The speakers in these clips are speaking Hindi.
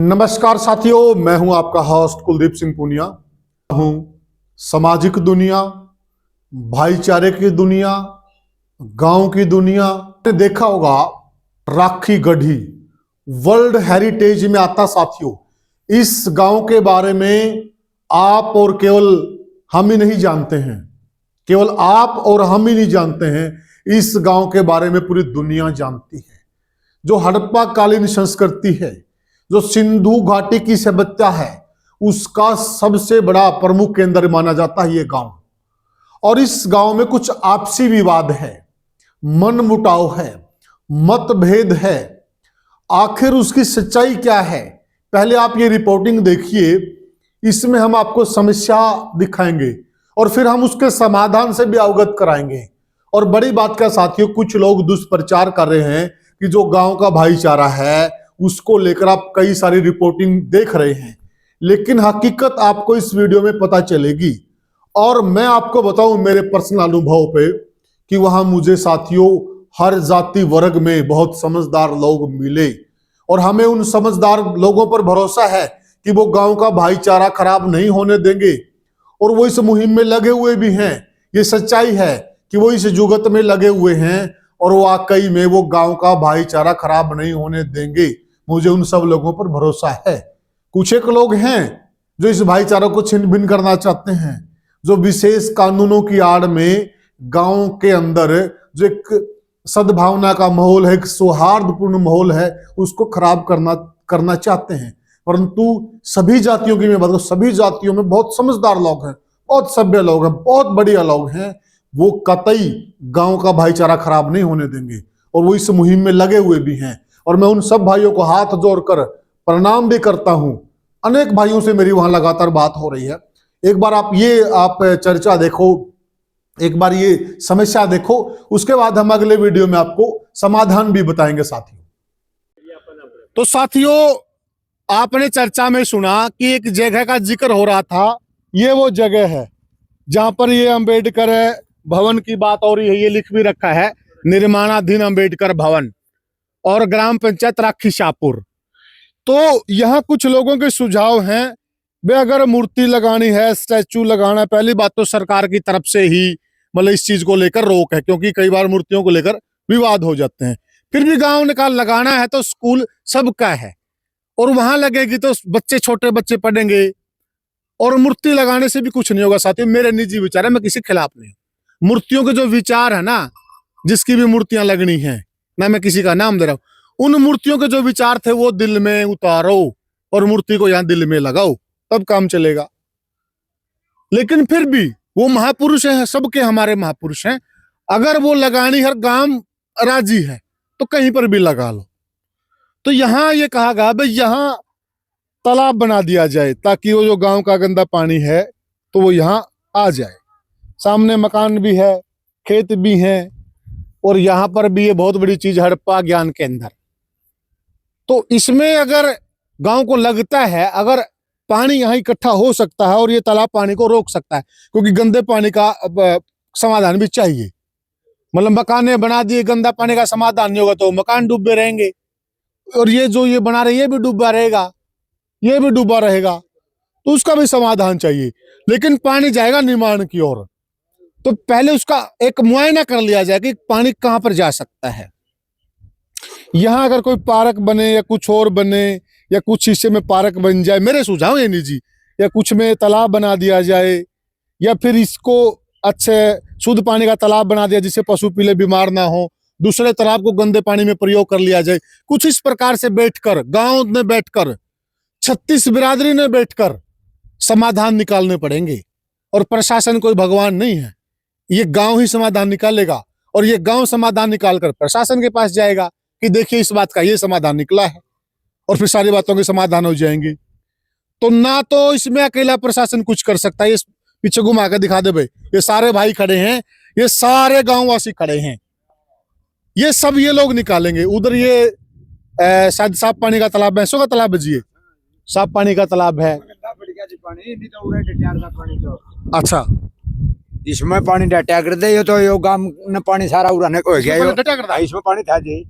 नमस्कार साथियों, मैं हूं आपका होस्ट कुलदीप सिंह पुनिया हूं। सामाजिक दुनिया, भाईचारे की दुनिया, गांव की दुनिया। आपने देखा होगा राखी गढ़ी वर्ल्ड हेरिटेज में आता। साथियों, इस गांव के बारे में आप और केवल हम ही नहीं जानते हैं, केवल आप और हम ही नहीं जानते हैं, इस गांव के बारे में पूरी दुनिया जानती है। जो हड़प्पा कालीन संस्कृति है, जो सिंधु घाटी की सभ्यता है, उसका सबसे बड़ा प्रमुख केंद्र माना जाता है ये गांव। और इस गांव में कुछ आपसी विवाद है, मनमुटाव है, मतभेद है। आखिर उसकी सच्चाई क्या है? पहले आप ये रिपोर्टिंग देखिए, इसमें हम आपको समस्या दिखाएंगे और फिर हम उसके समाधान से भी अवगत कराएंगे। और बड़ी बात क्या साथियों, कुछ लोग दुष्प्रचार कर रहे हैं कि जो गांव का भाईचारा है उसको लेकर आप कई सारी रिपोर्टिंग देख रहे हैं, लेकिन हकीकत आपको इस वीडियो में पता चलेगी। और मैं आपको बताऊं मेरे पर्सनल अनुभव पे कि वहां मुझे साथियों हर जाति वर्ग में बहुत समझदार लोग मिले और हमें उन समझदार लोगों पर भरोसा है कि वो गांव का भाईचारा खराब नहीं होने देंगे। और वो इस मुहिम में लगे हुए भी हैं। ये सच्चाई है कि वो इस जुगत में लगे हुए हैं और वाकई में वो गांव का भाईचारा खराब नहीं होने देंगे। मुझे उन सब लोगों पर भरोसा है। कुछ एक लोग हैं जो इस भाईचारा को छिन्न भिन्न करना चाहते हैं, जो विशेष कानूनों की आड़ में गांव के अंदर जो एक सद्भावना का माहौल है, एक सौहार्दपूर्ण माहौल है, उसको खराब करना चाहते हैं। परंतु सभी जातियों की मैं बात करूं, सभी जातियों में बहुत समझदार लोग हैं, बहुत सभ्य लोग हैं, बहुत बढ़िया लोग हैं। वो कतई गांव का भाईचारा खराब नहीं होने देंगे और वो इस मुहिम में लगे हुए भी हैं। और मैं उन सब भाइयों को हाथ जोड़कर प्रणाम भी करता हूं। अनेक भाइयों से मेरी वहां लगातार बात हो रही है। एक बार आप चर्चा देखो, एक बार ये समस्या देखो, उसके बाद हम अगले वीडियो में आपको समाधान भी बताएंगे साथियों। तो साथियों, आपने चर्चा में सुना कि एक जगह का जिक्र हो रहा था। ये वो जगह है जहां पर ये अंबेडकर भवन की बात हो रही है। ये लिख भी रखा है निर्माणाधीन अंबेडकर भवन और ग्राम पंचायत राखी शाहपुर। तो यहाँ कुछ लोगों के सुझाव हैं, वे अगर मूर्ति लगानी है, स्टैचू लगाना है, पहली बात तो सरकार की तरफ से ही मतलब इस चीज को लेकर रोक है, क्योंकि कई बार मूर्तियों को लेकर विवाद हो जाते हैं। फिर भी गांव ने कहा लगाना है तो स्कूल सबका है और वहां लगेगी तो बच्चे, छोटे बच्चे पढ़ेंगे और मूर्ति लगाने से भी कुछ नहीं होगा। साथियों, मेरे निजी विचार है, मैं किसी खिलाफ नहीं हूं। मूर्तियों के जो विचार है ना, जिसकी भी मूर्तियां लगनी है, ना मैं किसी का नाम दे रहा हूं, उन मूर्तियों के जो विचार थे वो दिल में उतारो और मूर्ति को यहां दिल में लगाओ, तब काम चलेगा। लेकिन फिर भी वो महापुरुष हैं, सबके हमारे महापुरुष हैं। अगर वो लगानी हर गांव राजी है तो कहीं पर भी लगा लो। तो यहां ये कहा गया भाई यहां तालाब बना दिया जाए ताकि वो जो गांव का गंदा पानी है तो वो यहाँ आ जाए। सामने मकान भी है, खेत भी हैं और यहाँ पर भी ये बहुत बड़ी चीज हड़प्पा ज्ञान केंद्र। तो इसमें अगर गांव को लगता है, अगर पानी यहाँ इकट्ठा हो सकता है और ये तालाब पानी को रोक सकता है, क्योंकि गंदे पानी का समाधान भी चाहिए। मतलब मकान बना दिए, गंदा पानी का समाधान नहीं होगा तो मकान डूबे रहेंगे और ये जो ये बना रहे ये भी डूबा रहेगा, ये भी डूबा रहेगा, तो उसका भी समाधान चाहिए। लेकिन पानी जाएगा निर्माण की ओर, तो पहले उसका एक मुआयना कर लिया जाए कि पानी कहां पर जा सकता है। यहां अगर कोई पार्क बने या कुछ और बने या कुछ हिस्से में पार्क बन जाए, मेरे सुझाव ये निजी, या कुछ में तालाब बना दिया जाए या फिर इसको अच्छे शुद्ध पानी का तालाब बना दिया जिससे पशु पीले बीमार ना हो, दूसरे तालाब को गंदे पानी में प्रयोग कर लिया जाए। कुछ इस प्रकार से बैठकर गांव में बैठकर 36 बिरादरी ने बैठकर समाधान निकालने पड़ेंगे। और प्रशासन कोई भगवान नहीं है, ये गांव ही समाधान निकालेगा और ये गांव समाधान निकालकर प्रशासन के पास जाएगा कि देखिए इस बात का ये समाधान निकला है, और फिर सारी बातों के समाधान हो जाएंगे। तो ना तो इसमें अकेला प्रशासन कुछ कर सकता है। ये पीछे घुमा कर दिखा दे भाई, ये सारे भाई खड़े हैं, ये सारे गांववासी खड़े हैं, ये सब ये लोग निकालेंगे। उधर ये शायद साफ पानी का तालाब, भैंसों का तालाब बजिए, साफ पानी का तालाब है। अच्छा, इसमें पानी डटा कर दे तो यो गांव ने पानी सारा उड़ाने को हो गया। डटा कर इसमें पानी था जी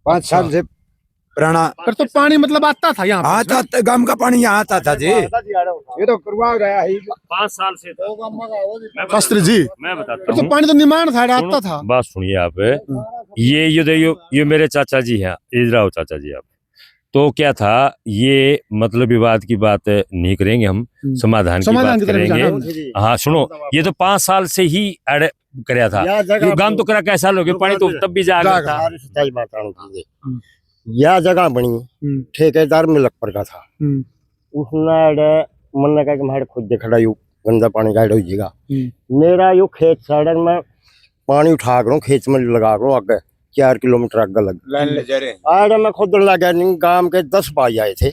5 साल से पुराना। फिर तो पानी मतलब आता था यहाँ पे? आता था, गांव का पानी यहाँ आता था जी। ये तो करवा गया है 5 साल से मैं शास्त्री जी, मैं फिर बताता तो हूँ। पानी तो निर्माण था, आता सुनो, था। बात सुनिए आप। ये मेरे चाचा जी हैं, इजराव चाचा जी आप। तो क्या था, ये मतलब विवाद की बात नहीं करेंगे हम, समाधान की बात की तरफ जाना करेंगे। हाँ सुनो, ये तो 5 साल से ही ऐड कराया था। ये गांव तो करा कैसा लोगे, पानी तो तब भी जाएगा था। सच्चाई बात यह जगह बनी ठेकेदार मिलकपुर का था। उसने मन कहा कि मैं खुद देखा यू गंदा पानी का हो जाएगा। मेरा यू खेत सड़क में पानी उठा कर खेत में लगा कर आगे 4 किलोमीटर आगे लग आड़े मैं खुद लगा नहीं। गांव के 10 भाई आए थे,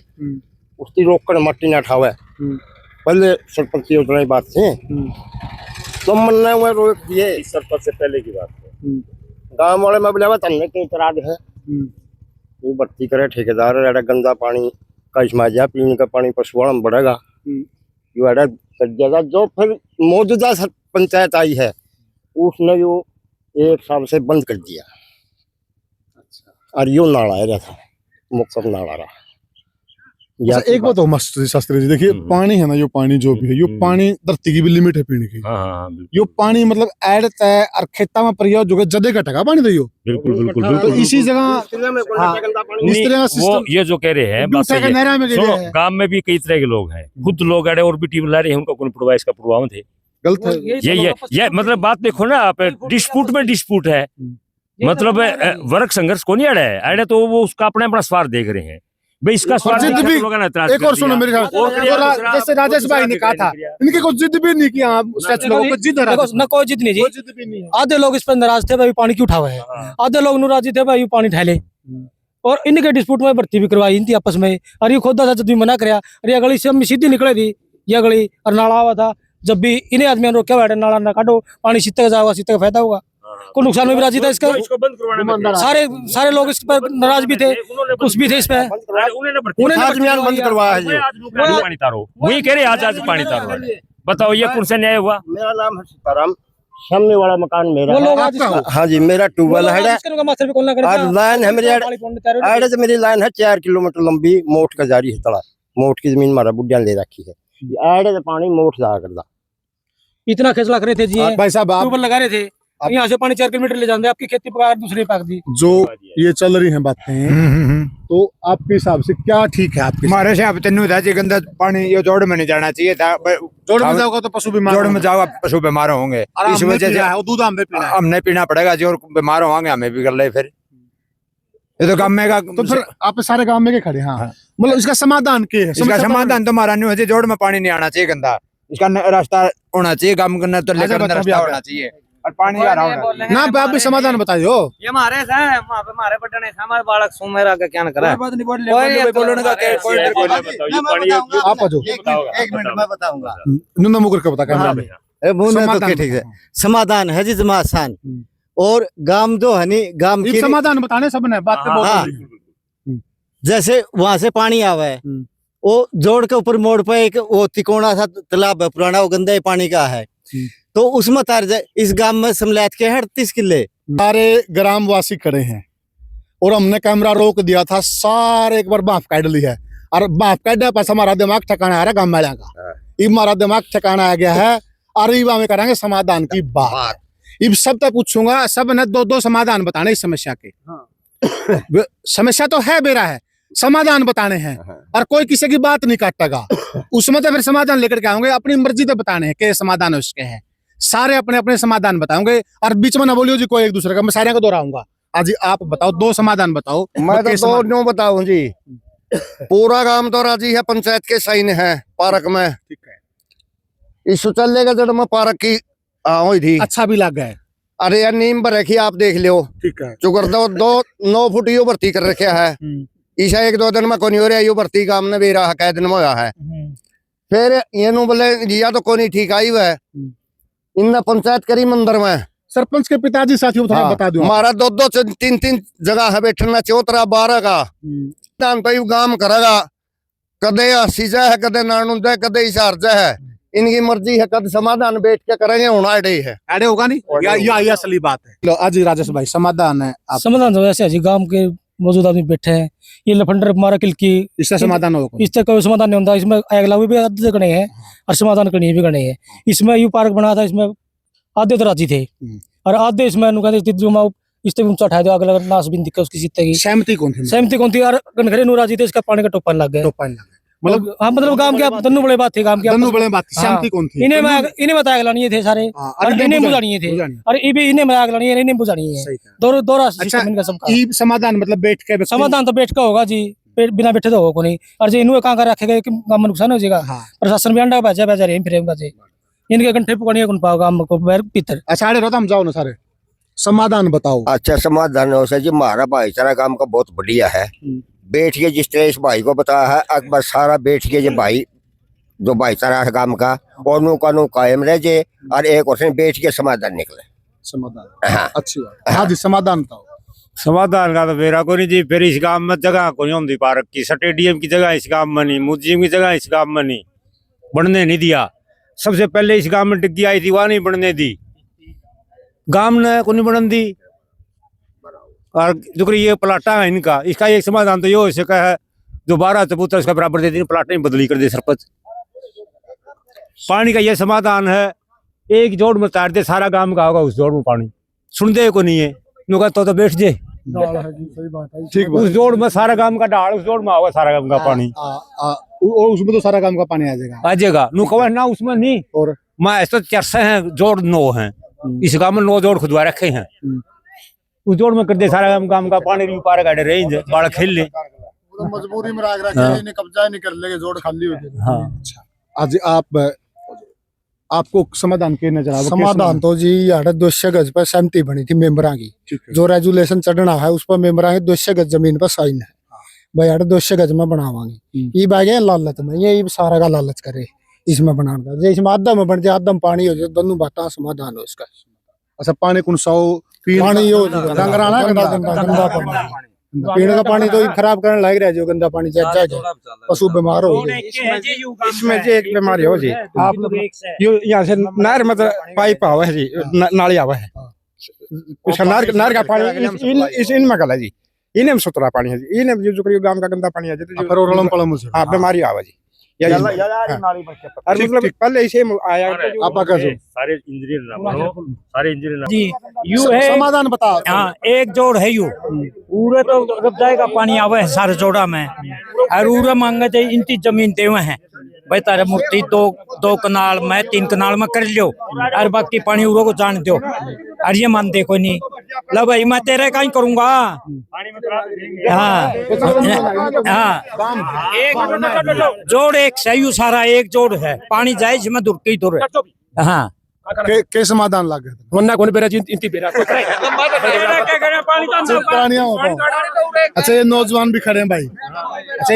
उसकी रोकड़ मट्टी न उठावे। पहले सरपंच की उतना ही बात थी, तो मन हुआ रोक दिए। सरपंच से पहले की बात है। गांव वाले में बोले तन्ने के इतराज है, ये भर्ती करे ठेकेदार। एड़ा गंदा पानी का इस्तेमाल जा, पीने का पानी पशुओं में बढ़ेगा। ये एड़ा कर दिया। जो फिर मौजूदा पंचायत आई है उसने यो 1 साल से बंद कर दिया। और यो नाला है था, मुक्त नाला रहा। अच्छा, एक बात हो मस्त शास्त्री जी, देखिए पानी है ना, यो पानी जो भी है, यो पानी धरती की भी लिमिट है पीने की। हाँ, यो पानी मतलब ऐड तय और खेता में प्रयोग जो जदे का टका पानी तो यो बिल्कुल। इसी जगह इस तरह का वो सिस्टम ये जो कह रहे हैं बात सही है। सुनो, गांव में भी कई तरह के लोग हैं, खुद लोग अड़े और भी टीम ला रहे हैं, उनका कौन पड़वा इसका प्रभाव थे। गलत है ये मतलब बात देखो ना आप, डिस्प्यूट में डिस्प्यूट है, मतलब वर्ग संघर्ष को नहीं अड़े तो वो उसका अपना स्वार्थ देख रहे हैं भाई। इसका स्वार्थ एक और सुनो मेरे जैसे राजेश भाई ने कहा था, इनकी कोई जिद भी नहीं किया। न कोई जिद नहीं जी। आधे लोग इस पर नाराज थे भाई पानी क्यों उठावा है, आधे लोग नाराज थे भाई पानी ठहले। और इनके डिस्प्यूट में भर्ती भी करवाई थी आपस में। और ये खोदा था जब मना कराया, अरे ये गली से सीधी निकले थी, यह गली और नाला हुआ था। जब भी इन्हें आदमियों ने रोका बैठे, नाला ना काटो, पानी सीते जाओगा, सीते का फायदा होगा। कोई नुकसान में भी राजी था इसका। सारे लोग इस पर नाराज भी थे, कुछ भी थे इस पे। उन्हें बंद करवाया है। पानी तारो वही कह रहे आज पानी तारो। बताओ ये कौन सा न्याय हुआ? मेरा नाम है सीताराम, सामने वाला मकान मेरा वो लोग है। हाँ जी, मेरा ट्यूबवेल है और लाइन है मेरी। आड़े से मेरी लाइन है 4 किलोमीटर लंबी, मोट का जारी है तड़ा। मोट की जमीन हमारा बुढ़िया ले रखी है। आड़े से पानी मोट जाया करता। इतना खिचला करे थे जी भाई साहब, आप लगा रहे थे, यहाँ से पानी 4 किलोमीटर ले जाते, आपकी खेती पका दूसरी पक दी। जो ये चल रही हैं बातें, तो आपके हिसाब से क्या ठीक है? आपके हमारे से अब तेनू था जी गंदा पानी ये जोड़ में नहीं जाना चाहिए था। जोड़ में जाओगा तो पशु बीमार, जोड़ में जाओ पशु बीमार होंगे, इस वजह से दूध हमने पीना पड़ेगा जी, और बीमार होंगे हमें भी कर ले। फिर ये तो गाँव में का, तो फिर आप सारे गाँव में के खड़े। हाँ, मतलब इसका समाधान क्या है? इसका समाधान तो हमारा नहीं हो, जोड़ में पानी नहीं आना चाहिए गंदा, इसका रास्ता होना चाहिए। गाँव का तो लेकर रास्ता होना चाहिए और पानी आ रहा होना। ना आप भी समाधान बताइयो। ये हमारे है वहां पे हमारे बटने है, हमारे बालक सुमेरा का क्या करा बात नहीं बोलने का आप आ जाओ। 1 मिनट में बताऊंगा। नुना मुकर का बता तो ठीक है। समाधान है जी जमा आसान। और गांव जो है नी, गांव की समाधान बताने सब ने बात जैसे वहां से पानी आवा है, वो जोड़ के ऊपर मोड़ पे एक वो तिकोना सा तालाब है पुराना, वो गंदे पानी का है। तो उसमें तार इस गांव में समलैत के 38 किले सारे ग्रामवासी खड़े हैं और हमने कैमरा रोक दिया था। सारे एक बार बाफ काट ली है और बाफ काटा पास हमारा दिमाग ठिकाना आ रहा गांव वाला का। इब हमारा दिमाग ठिकाना आ गया है और इब में करेंगे समाधान की बात। इब सब तक पूछूंगा, सब ने 2-2 समाधान बताने इस समस्या के। समस्या तो है बेरा है, समाधान बताने हैं और कोई किसी की बात नहीं काटेगा। उसमें तो फिर समाधान लेकर के आऊंगे, अपनी मर्जी तो बताने हैं के समाधान उसके हैं। सारे अपने अपने समाधान बताऊंगे और बीच में ना बोलियो जी कोई एक दूसरे का। मैं सारे को दोहराऊंगा। आज आप बताओ, 2 समाधान बताओ। मैं तो 2 न्यू बताऊं जी। पूरा गांव तो राजी है, पंचायत के साइन है पार्क में। ठीक है, इस शौचालय जड़ में पार्क की हुई थी, अच्छा भी लग गया। अरे यार नीम पर रखी, आप देख लो। ठीक है, चुकर दो 9 फुट यो भर्ती कर रखा है। ईशा 1-2 दिन में कोनी हो रहा, यो भर्ती काम ने भी रहा कै दिन में होया है। फिर ये नु बोले जिया तो कोनी ठीक आई है। इन पंचायत करी मंदिर में सरपंच के पिताजी साथियों बता दूं, हमारा 2-2 3-3 जगह है बैठना, चौतरा 12 का दान तो गांव करेगा। कदे सीजा है, कदे नानू है, कदे इशारजा है। इनकी मर्जी है, कद समाधान बैठ के करेंगे। होना अड़े होगा नहीं, या असली बात है। लो आज राजेश भाई समाधान है। समाधान तो वैसे है जी, गांव के मौजूद आदमी बैठे हैं। ये लफंडर मारा किलकी, इसका समाधान होगा? इससे कोई समाधान नहीं होता। इसमें आग लागू भी आधे गणे हैं और समाधान करनी भी गणे हैं। इसमें यू पार्क बना था, इसमें आधे तो राजी थे और आधे इसमें कहते जो मैं इससे ऊंचा उठा दो, अगला नाश भी दिक्कत उसकी सीते की सहमति कौन थी? सहमति कौन थी? और घरे नू राजी थे, इसका पानी का टोपन लग गया। मतलब हाँ, मतलब काम क्या दोनों बड़े बात थे, काम क्या दोनों बड़े बात थी। सहमति कौन थी? इन्हें में आग लानी थे सारे, और इन्हें बुझानी थे, और ये भी इन्हें में आग लानी है, इन्हें बुझानी है। दो रास्ते सिस्टम इनका सबका। ई समाधान मतलब बैठ के समाधान तो बैठ का होगा जी, बिना बैठे तो होगा को नहीं। और जो इन्होंने कहाँ कर रखेगा कि काम में नुकसान हो जाएगा। प्रशासन भी अंडा बचा रहे फिर इनके कंठे पकड़िए कौन पाओ काम को बैर भीतर। अच्छा रहता हम जाओ ना सारे समाधान बताओ। अच्छा समाधान हो सर जी, हमारा भाईचारा काम का बहुत बढ़िया है। बैठ के जिस तरह इस भाई को बताया है, अकबर सारा बैठ के जो भाई जो भाईचारा है काम का और नो कानून कायम रह जाए और एक और बैठ के समाधान निकले। समाधान, हाँ अच्छी बात। हाँ जी, समाधान बताओ। समाधान का तो मेरा को नहीं जी। फिर इस गांव में जगह को नहीं होती, पार्क की स्टेडियम की जगह इस गांव में नहीं, म्यूजियम की जगह इस गांव में नहीं, बनने नहीं दिया। सबसे पहले इस गांव में डिग्गी आई थी, वहां नहीं बनने दी, गांव ने को नहीं बनने दी। और जो ये प्लाटा है इनका, इसका एक समाधान तो ये हो सका है, जो 12 चबूतर इसका बराबर दे दी, प्लाट नहीं बदली कर दे सरपंच। पानी का ये समाधान है, एक जोड़ में तार दे, सारा गांव का होगा उस जोड़ में पानी। सुन दे को नहीं है, तो बैठ जाए ठीक, उस जोड़ में सारा गांव का डाल, उस जोड़ में होगा सारा गांव का पानी। और उसमें तो सारा काम का पानी आ जाएगा। आ जाएगा नु कवर ना उसमें नहीं। और मैं ऐसा चरसे हैं जोड़ 9 हैं, इस गांव में 9 जोड़ खुदवा रखे हैं। उस जोड़ में कर दे सारा गांव का पानी भी पार गाड़े रेंज बाढ़ खेल ले। मजबूरी में राग रखे इन्हें कब्जा नहीं कर लेंगे, जोड़ खाली हो जाएगी। हाँ, अच्छा आज आपको समाधान के नजर आ? समाधान तो जी यार 200 गज पर सहमति बनी थी मेंबरा की। जो रेजुलेशन चढ़ना है उस पर मेंबरा की 200 गज जमीन पर साइन है भाई, यार 200 गज में बनावांगे। ये बागे लालच में, ये सारा का लालच करे इसमें बनाने का। जैसे आधा में बन जाए, आधा में पानी हो जाए, दोनों बातें समाधान हो इसका। अच्छा, पानी कौन सा पानी हो गंदा पानी, पीने का पानी तो खराब करने लग रहा है। जो गंदा पानी जाएगा पशु बीमार हो गए। इसमें जी एक बीमारी हो जी, आप यहाँ से नहर मतलब पाइप आवा है जी, नाली आवा है कुछ, नहर का पानी इनमें गला जी, इन्हें में सुथरा पानी है जी, इन्हें जो गांव का गंदा पानी आ जाता है, बीमारी आवा जी। और मतलब पहले इसे आया सारे इंजीनियर जी यू है समाधान बताओ। हाँ, एक जोड़ है यू पूरे तो जब जाएगा पानी आवे है सारे जोड़ा में, और उरे मांगे थे इनकी जमीन देवे हैं भाई, तारे मूर्ति 2 कनाल में 3 कनाल में कर लियो, और बाकी पानी उरो को जान दो। और ये मानते कोई नहीं, लो भाई मैं तेरे का ही करूंगा। हाँ हाँ, एक जोड़ एक सही सारा एक जोड़ है, पानी जाए इसमें दुर्की दुर। हाँ के समाधान लगे वरना कौन बेरा इंती बेरा। अच्छा, ये नौजवान भी खड़े हैं भाई। अच्छा,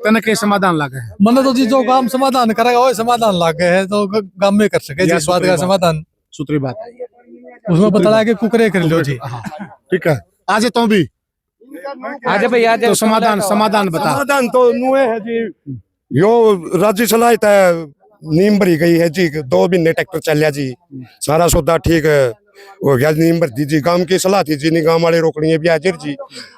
तने के समाधान लगे है? मन तो जी जो काम समाधान करेगा वो समाधान लाग गए है, तो काम में कर सके जी स्वाद का समाधान। सूत्री बात उसमें बताया कि कुकरे कर लो जी। ठीक है, आज तो भी आज भाई आज तो समाधान बता। समाधान तो नुए है जी, यो राज्य चलाए था, नीम भरी गई है जी, 2 महीने ट्रैक्टर चलिया जी, सारा सौदा ठीक है हो गया, नीम भर दी जी, गांव की सलाह थी जी, नहीं गांव वाले रोकनी है भी हाजिर जी।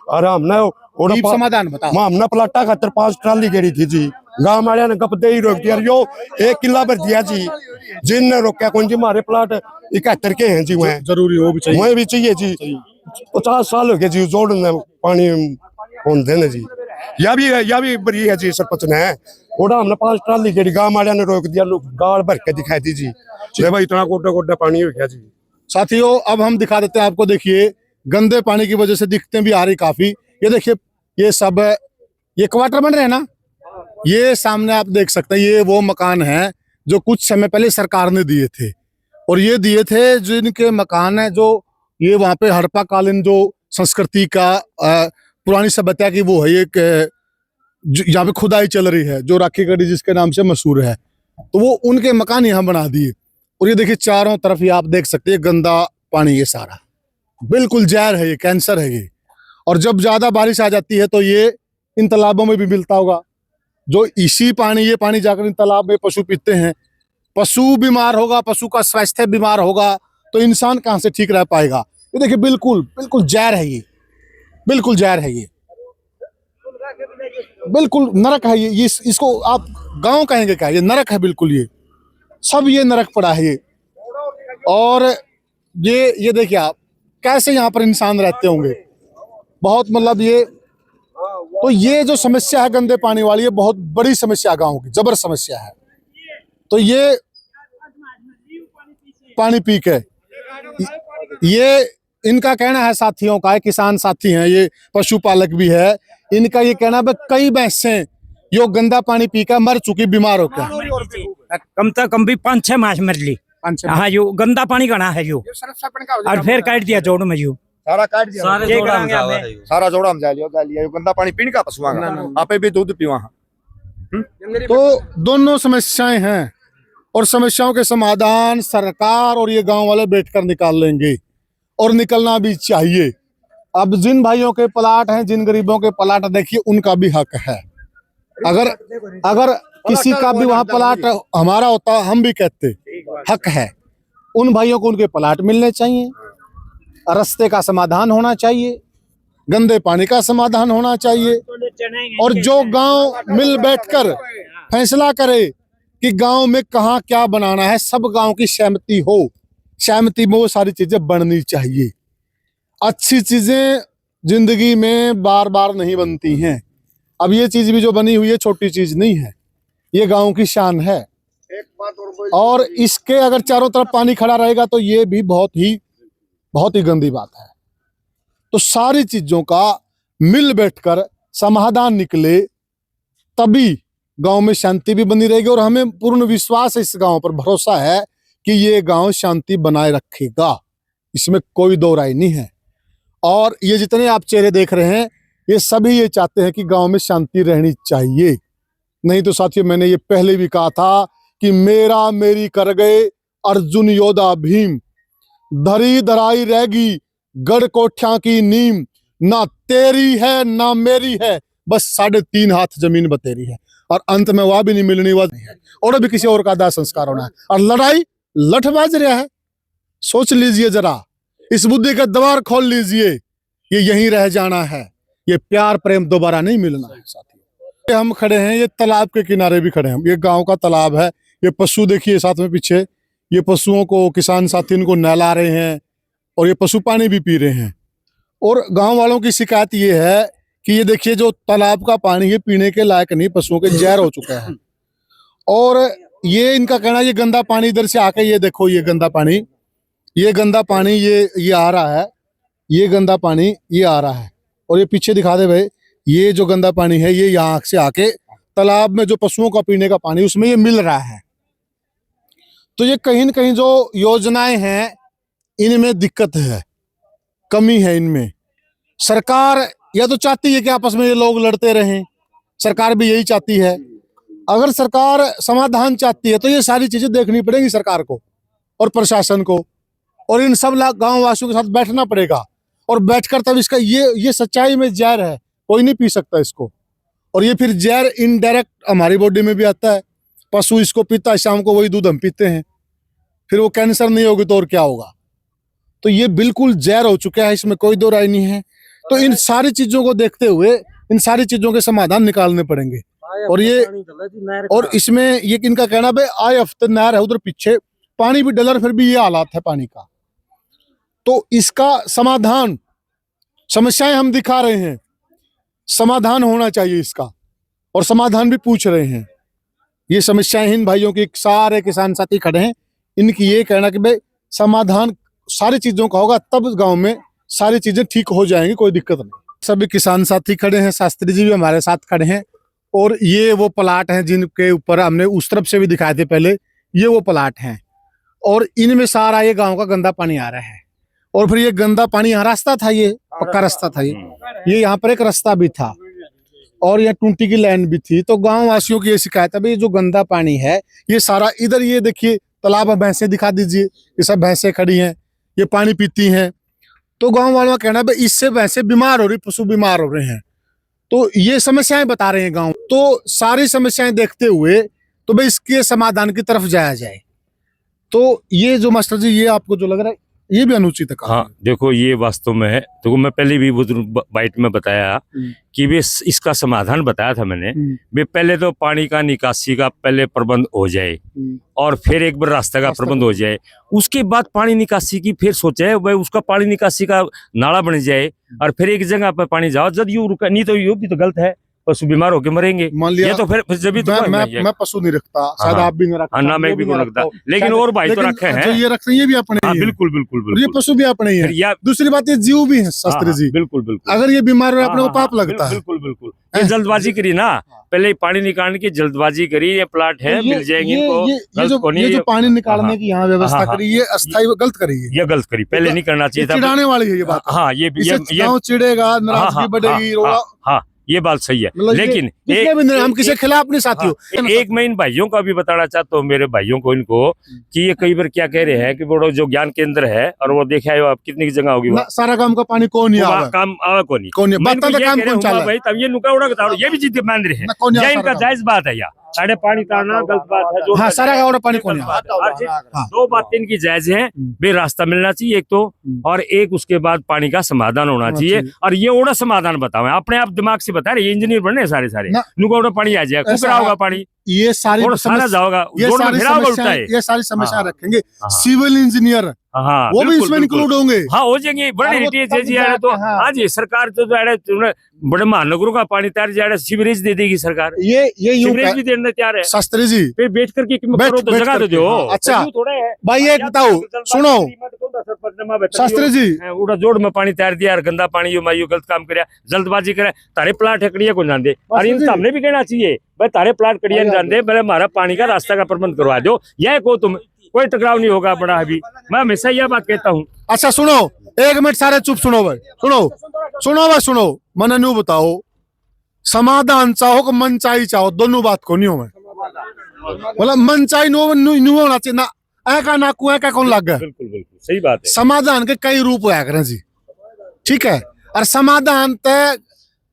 और हमने समाधान बता। हमने प्लाटा खातर 5 ट्राली गेड़ी थी जी, गांव वाले ने गप दे ही रोक दिया, यो 1 किला भर दिया जी, जिनने रोका कौन जी, हमारे प्लाट 71 के हैं जी, वह जरूरी हो भी चाहिए, वह भी चाहिए जी। 50 साल हो गए जी जोड़ने पानी कौन देने जी, या भी बरी है जी सरपंच ने, ओड़ा हमने 5 ट्राली गेड़ी, गांव वाले ने रोक दिया, लोग गाड़ भर के दिखाई दी जी, भाई इतना गोटा पानी हो गया जी। साथियों, अब हम दिखा देते हैं आपको। देखिए, गंदे पानी की वजह से दिक्कतें भी आ रही काफी। ये देखिए, ये सब ये क्वार्टर बन रहे हैं ना, ये सामने आप देख सकते हैं, ये वो मकान है जो कुछ समय पहले सरकार ने दिए थे, और ये दिए थे जिनके मकान है जो ये वहां पे हड़प्पा कालीन जो संस्कृति का पुरानी सभ्यता की वो है, एक यहाँ पे खुदाई चल रही है जो राखी गढ़ी जिसके नाम से मशहूर है, तो वो उनके मकान यहाँ बना दिए। और ये देखिए चारों तरफ ही आप देख सकते हैं गंदा पानी, ये सारा बिल्कुल जहर है, ये कैंसर है ये। और जब ज्यादा बारिश आ जाती है तो ये इन तालाबों में भी मिलता होगा, जो इसी पानी, ये पानी जाकर इन तालाब में पशु पीते हैं, पशु बीमार होगा, पशु का स्वास्थ्य बीमार होगा, तो इंसान कहाँ से ठीक रह पाएगा। ये देखिए बिल्कुल जहर है बिल्कुल जहर है ये, बिल्कुल नरक है ये। इसको आप गांव कहेंगे क्या? ये नरक है बिल्कुल, ये सब ये नरक पड़ा है ये। और ये देखिए आप कैसे यहाँ पर इंसान रहते होंगे, बहुत मतलब ये। तो ये जो समस्या है गंदे पानी वाली, ये बहुत बड़ी समस्या गांव की, जबर समस्या है। तो ये पानी पी के ये इनका कहना है, साथियों का, किसान साथी हैं ये, पशुपालक भी है, इनका ये कहना है कई भैंसें यो गंदा पानी पीकर मर चुकी, बीमार होकर। कम से कम भी 5-6 मास मर ली। हाँ, यो गंदा पानी गना है यो, और फिर काट दिया जोड़ में यो, सारा काट दिया, सारा जोड़ा हम जा लिया गंदा पानी पीने का पशुओं का, आपे भी दूध पीवा। तो दोनों समस्याएं हैं, और समस्याओं के समाधान सरकार और ये गांव वाले बैठकर निकाल लेंगे, और निकलना भी चाहिए। अब जिन भाइयों के प्लाट हैं, जिन गरीबों के प्लाट, देखिए उनका भी हक है। अगर किसी का भी वहां प्लाट हमारा होता, हम भी कहते हक है। उन भाइयों को उनके प्लाट मिलने चाहिए, रास्ते का समाधान होना चाहिए, गंदे पानी का समाधान होना चाहिए, और जो गांव मिल बैठकर फैसला करे कि गांव में कहाँ क्या बनाना है, सब गांव की सहमति हो, सहमति में वो सारी चीजें बननी चाहिए। अच्छी चीजें जिंदगी में बार बार नहीं बनती हैं। अब ये चीज भी जो बनी हुई है छोटी चीज नहीं है, ये गांव की शान है। और इसके अगर चारों तरफ पानी खड़ा रहेगा तो ये भी बहुत ही गंदी बात है। तो सारी चीजों का मिल बैठकर समाधान निकले, तभी गांव में शांति भी बनी रहेगी। और हमें पूर्ण विश्वास है, इस गांव पर भरोसा है कि ये गांव शांति बनाए रखेगा, इसमें कोई दो राय नहीं है। और ये जितने आप चेहरे देख रहे हैं, ये सभी ये चाहते हैं कि गांव में शांति रहनी चाहिए। नहीं तो साथियों, मैंने ये पहले भी कहा था कि मेरा मेरी कर गए अर्जुन योद्धा भीम, धरी धराई रहेगी गढ़ कोठ्या की नीम, ना तेरी है ना मेरी है, बस 3.5 हाथ जमीन बतेरी है। और अंत में वह भी नहीं मिलनी, वह नहीं है, और अभी किसी और का दाह संस्कार होना है। और लड़ाई लठबाज रहा है, सोच लीजिए जरा, इस बुद्धि का द्वार खोल लीजिए, ये यहीं रह जाना है। ये प्यार प्रेम दोबारा नहीं मिलना है साथियों। हम खड़े हैं, ये तालाब के किनारे भी खड़े हैं, ये गांव का तालाब है। ये पशु देखिए साथ में पीछे, ये पशुओं को किसान साथी इनको नहला रहे हैं, और ये पशु पानी भी पी रहे हैं। और गांव वालों की शिकायत ये है कि ये देखिए जो तालाब का पानी है पीने के लायक नहीं, पशुओं के जहर हो चुका है। और ये इनका कहना है ये गंदा पानी इधर से आके, ये देखो ये गंदा पानी ये आ रहा है, ये गंदा पानी ये आ रहा है। और ये पीछे दिखा दे भाई, ये जो गंदा पानी है ये यहाँ से आके तालाब में जो पशुओं का पीने का पानी उसमें ये मिल रहा है। तो ये कहीं न कहीं जो योजनाएं हैं इनमें दिक्कत है, कमी है इनमें। सरकार या तो चाहती है कि आपस में ये लोग लड़ते रहें, सरकार भी यही चाहती है। अगर सरकार समाधान चाहती है तो ये सारी चीजें देखनी पड़ेगी सरकार को और प्रशासन को, और इन सब गांव वासियों के साथ बैठना पड़ेगा। और बैठकर तब इसका ये सच्चाई में जहर है, कोई नहीं पी सकता इसको। और ये फिर जहर इनडायरेक्ट हमारी बॉडी में भी आता है, पशु इसको पीता है, शाम को वही दूध हम पीते हैं, फिर वो कैंसर नहीं होगी तो और क्या होगा। तो ये बिल्कुल जहर हो चुका है, इसमें कोई दो राय नहीं है। तो इन सारी चीजों को देखते हुए इन सारी चीजों के समाधान निकालने पड़ेंगे। और इसमें ये इनका कहना भाई आए हफ्ते नहर है उधर पीछे, पानी भी डलर, फिर भी ये हालात है पानी का। तो इसका समाधान, समस्याएं हम दिखा रहे हैं, समाधान होना चाहिए इसका, और समाधान भी पूछ रहे हैं। ये समस्याएं इन भाइयों की, सारे किसान साथी खड़े हैं, इनकी ये कहना कि भाई समाधान सारी चीजों का होगा, तब गांव में सारी चीजें ठीक हो जाएंगी, कोई दिक्कत नहीं। सभी किसान साथी खड़े हैं, शास्त्री जी भी हमारे साथ खड़े हैं। और ये वो प्लाट हैं जिनके ऊपर हमने उस तरफ से भी दिखाए थे पहले, ये वो प्लाट हैं। और इनमें सारा ये गांव का गंदा पानी आ रहा है। और फिर ये गंदा पानी, यहाँ रास्ता था, ये पक्का रास्ता था, ये यहाँ पर एक रास्ता भी था, और यहाँ टूंटी की लाइन भी थी। तो गांव वासियों की ये शिकायत है भाई जो गंदा पानी है ये सारा इधर, ये देखिए तालाब में भैंसें दिखा दीजिए, ये सब भैंसें खड़ी हैं, ये पानी पीती हैं। तो गांव वालों का कहना है भाई इससे भैंसें बीमार हो रही, पशु बीमार हो रहे हैं। तो ये समस्याएं बता रहे हैं गांव। तो सारी समस्याएं देखते हुए तो भाई इसके समाधान की तरफ जाया जाए। तो ये जो मास्टर जी, ये आपको जो लग रहा है ये भी अनुचित है कहा। हाँ देखो ये वास्तव में है। देखो मैं पहले भी बाइट में बताया कि वे इसका समाधान बताया था मैंने। वे पहले तो पानी का निकासी का पहले प्रबंध हो जाए और फिर एक बार रास्ते का प्रबंध हो जाए, उसके बाद पानी निकासी की फिर सोचे वह उसका पानी निकासी का नाला बन जाए और फिर एक जगह पर पानी जाओ। जब यू रुका नहीं तो यू भी तो गलत है, पशु बीमार होके मरेंगे। मान लिया ये तो फिर जब भी तो मैं पशु नहीं रखता, शायद आप भी नहीं रखते। ना मैं भी नहीं रखता, लेकिन और भाई तो रखे हैं। जो ये रखते हैं ये भी अपने ही हैं। बिल्कुल बिल्कुल और ये पशु भी अपने ही है। दूसरी बात ये जीव भी है शास्त्री जी। बिल्कुल बिल्कुल। अगर ये बीमार हो अपने को पाप लगता है। बिल्कुल बिल्कुल। ये जल्दबाजी करी ना, पहले पानी निकालने की जल्दबाजी करी। ये प्लाट है मिल जाएंगे इनको। ये जो पानी निकालने की यहाँ व्यवस्था करी ये अस्थायी गलत करी है। ये गलत करी, पहले नहीं करना चाहिए था। चिढ़ाने वाली है ये बात। हाँ ये गाँव चिढ़ेगा, नाराजगी बढ़ेगी। हाँ ये बात सही है, लेकिन हम किसी खिलाफ नहीं साथियों। एक मैं इन भाइयों का भी बताना चाहता हूँ, मेरे भाइयों को इनको, कि ये कई बार क्या कह रहे हैं कि वो जो ज्ञान केंद्र है और वो देखा है आप कितनी जगह होगी सारा काम का पानी कौन नहीं आवा, काम आवा कौन नहीं काम कौन चला भाई। तब ये नुका उड़ा बताओ, ये भी जिद मान रहे हैं, ये इनका जायज बात है। यार साढ़े पानी ताना गलत बात है। जो सारा का पानी कौन है। दो बातें इनकी जायज है, बे रास्ता मिलना चाहिए एक तो, और एक उसके बाद पानी का समाधान होना चाहिए। और ये ओड़ा समाधान बताओ, अपने आप दिमाग से बता रहे इंजीनियर बनने सारे नुका उड़ा पानी आ जाएगा, कुकरा होगा पानी, ये सारी जाओगा, ये सारी समस्या रखेंगे। सिविल इंजीनियर हाँ वो भी इसमें इंक्लूड होंगे। हाँ हो जाएंगे बड़े तो आज ये सरकार तो बड़े महानगरों का पानी तैयार जा रहा है, सीवरेज दे देगी सरकार। ये सीवरेज भी देने तैयार है शास्त्री जी। फिर बेच करके करो तो जगह तो दो। अच्छा भाई एक बताओ, सुनो शास्त्री जी, उड़ा जोड़ में पानी तैयार दिया, गंदा पानी यो मायो गलत काम करे, जल्दबाजी करे, तारे प्लाट है को जान दे। और इन सामने भी कहना चाहिए भाई तारे प्लाट कड़िया जान दे, मेरे हमारा पानी का रास्ता का प्रबंध करवा दो। यह को तुम कोई टकराव नहीं होगा बड़ा। अभी मैं हमेशा यह बात कहता हूँ। अच्छा सुनो, एक मिनट सारे चुप सुनो भाई, सुनो भाई सुनो। मैंने न्यू बताओ, समाधान चाहो कि मनचाही चाहो, दोनों बात को नहीं हो। मतलब मनचाही नो होना चाहिए ना, ऐका ना कुआ का कौन लग गया। बिल्कुल बिल्कुल सही बात है। समाधान के कई रूप होया करें जी, ठीक है। और समाधान तय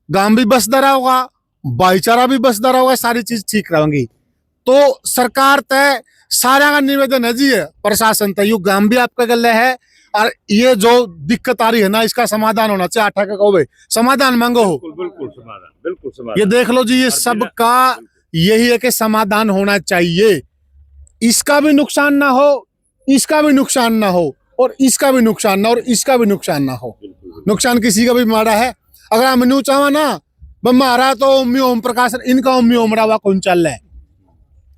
गांव भी बसदा होगा, भाईचारा भी बसदा होगा, सारी चीज ठीक रहेंगी। तो सरकार तय सारा का निवेदन है जी, है प्रशासन तय यू गांव भी आपका गले है, और ये जो दिक्कत आ रही है ना इसका समाधान होना चाहिए। आठा का कहो भाई समाधान मांगो हो। बिल्कुल समाधान, बिल्कुल समाधान। ये देख लो जी, ये सबका यही है कि समाधान होना चाहिए। इसका भी नुकसान ना हो, इसका भी नुकसान ना हो, और इसका भी नुकसान ना, और इसका भी नुकसान ना हो। नुकसान किसी का भी मारा है। अगर हम न्यू चाहो ना मारा तो ओम प्रकाश, इनका ओम रावा कौन चल रहा है,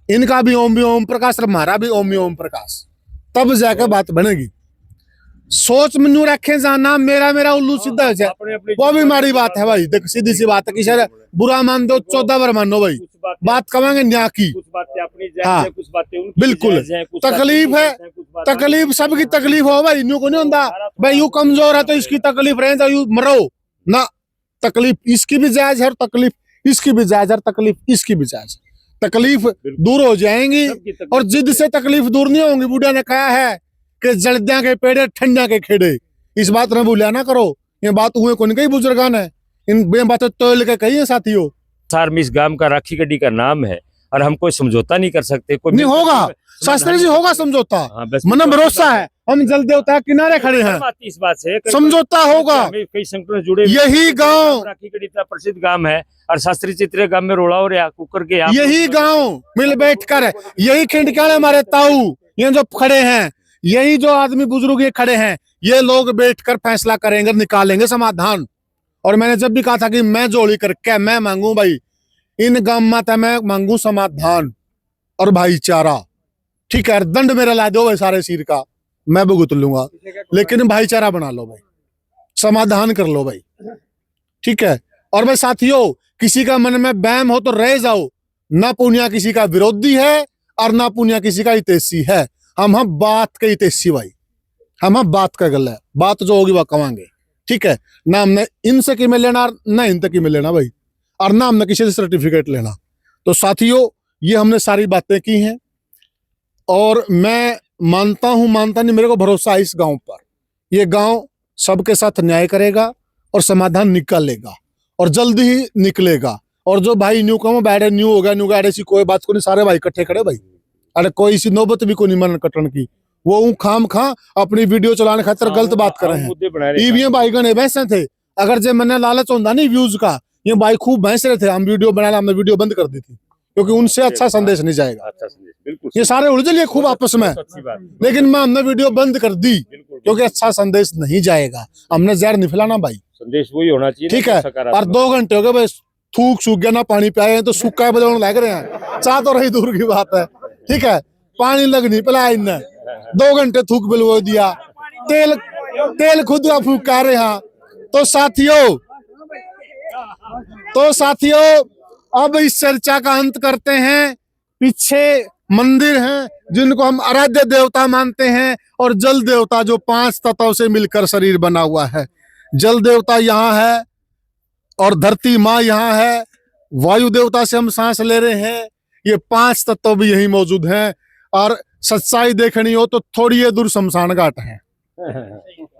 इनका भी ओम प्रकाश, हमारा भी ओम प्रकाश, तब जाकर बात बनेगी। सोच में न्यू रखे जाना मेरा उल्लू सीधा हो जाए, वो भी हमारी बात है भाई। देख सीधी सी बात है कि शायद बुरा मान दो 14 बार मानो भाई, बात करेंगे न्याय की। हाँ बिल्कुल, तकलीफ है, तकलीफ सबकी तकलीफ हो भाई, न्यू को नहीं होता भाई यू कमजोर है तो इसकी तकलीफ रहे तो यू मरो ना। तकलीफ इसकी भी जायज है, तकलीफ इसकी भी जायज है, तकलीफ इसकी भी जायज। तकलीफ दूर हो जाएंगी, और जिद से तकलीफ दूर नहीं होंगी। बूढ़ा ने कहा है कि जल्दियां के पेड़े ठंडा के खेड़े, इस बात में भूलिया ना करो। ये बात हुए कौन कई बुजुर्गान है, इन बातें तोल के कही है साथियों। सार में इस गांव का राखी गड्डी का नाम है, और हम कोई समझौता नहीं कर सकते। कोई नहीं होगा शास्त्री जी, होगा समझौता, मन भरोसा है। हम जल देवता किनारे खड़े हैं, इस बात से समझौता होगा। कई संगठन जुड़े, यही गांव राखी गड्डी का प्रसिद्ध गांव है, और शास्त्री चित्रे गांव में रोड़ा हो रहा कुकर के, यही गांव मिल बैठ कर, यही खिंडकाले हमारे ताऊ ये जो खड़े हैं, यही जो आदमी बुजुर्ग ये खड़े हैं, ये लोग बैठकर फैसला करेंगे, निकालेंगे समाधान। और मैंने जब भी कहा था कि मैं जोड़ी करके मैं मांगू भाई इन गांव में, मैं मांगू समाधान और भाईचारा, ठीक है। दंड मेरा ला दो भाई सारे सिर का, मैं भुगत लूंगा, लेकिन भाईचारा बना लो भाई, समाधान कर लो भाई, ठीक है। और भाई साथियों, किसी का मन में बैम हो तो रह जाओ, ना पुनिया किसी का विरोधी है और ना पुनिया किसी का हितैषी है। हम बात के हितैषी भाई, हम बात का गल है, बात जो होगी वह कमांगे, ठीक है। ना हमने इनसे की में लेना, ना इन तक की में लेना भाई, और ना हमने किसी से सर्टिफिकेट लेना। तो साथियों, ये हमने सारी बातें की हैं, और मैं मानता नहीं, मेरे को भरोसा है इस गांव पर। ये गांव सबके साथ न्याय करेगा और समाधान निकालेगा, और जल्दी ही निकलेगा। और जो भाई न्यू कमो बैठे न्यू हो गया, न्यू गाड़े सी कोई बात को नहीं, सारे भाई इकट्ठे खड़े भाई, अरे कोई सी नौबत भी को नहीं मन कटन की, वो खाम खा अपनी वीडियो चलाने खातर गलत बात कर रहे हैं। ये भाई गणे भैंसे थे, अगर जब मैंने लालच होता नहीं व्यूज का, ये भाई खूब भैंस रहे थे, हम वीडियो बना हमने वीडियो बंद कर दी थी, क्योंकि उनसे अच्छा संदेश नहीं जाएगा। ये सारे उलझ लिए खूब आपस में, लेकिन हमने वीडियो बंद कर दी क्योंकि अच्छा संदेश नहीं जाएगा। हमने जहर नहीं फैलाना भाई, संदेश वही होना चाहिए, ठीक है। और 2 घंटे हो गए भाई, थूक सूख गया ना, पानी पे आए तो सूखा बजाने लग रहे हैं, चाह तो रही दूर की बात है, ठीक है। पानी लग नहीं पिलाया इनने, 2 घंटे थूक बिलवा दिया, तेल खुद का फूक कर रहे हैं। तो साथियों अब इस चर्चा का अंत करते हैं। पीछे मंदिर हैं जिनको हम आराध्य देवता मानते हैं, और जल देवता जो 5 तत्वों से मिलकर शरीर बना हुआ है। जल देवता यहाँ है और धरती माँ यहाँ है, वायु देवता से हम सांस ले रहे हैं, ये 5 तत्व भी यही मौजूद हैं। और सच्चाई देखनी हो तो थोड़ी ये दूर शमशान घाट है,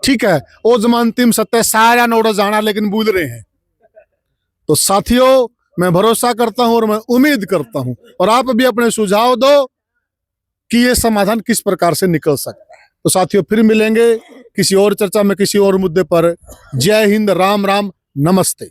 ठीक है। ओ जमानतिम सत्य सारा नोड़ा जाना, लेकिन भूल रहे हैं। तो साथियों मैं भरोसा करता हूं और मैं उम्मीद करता हूं, और आप भी अपने सुझाव दो कि ये समाधान किस प्रकार से निकल सकता है। तो साथियों फिर मिलेंगे किसी और चर्चा में, किसी और मुद्दे पर। जय हिंद, राम राम, नमस्ते।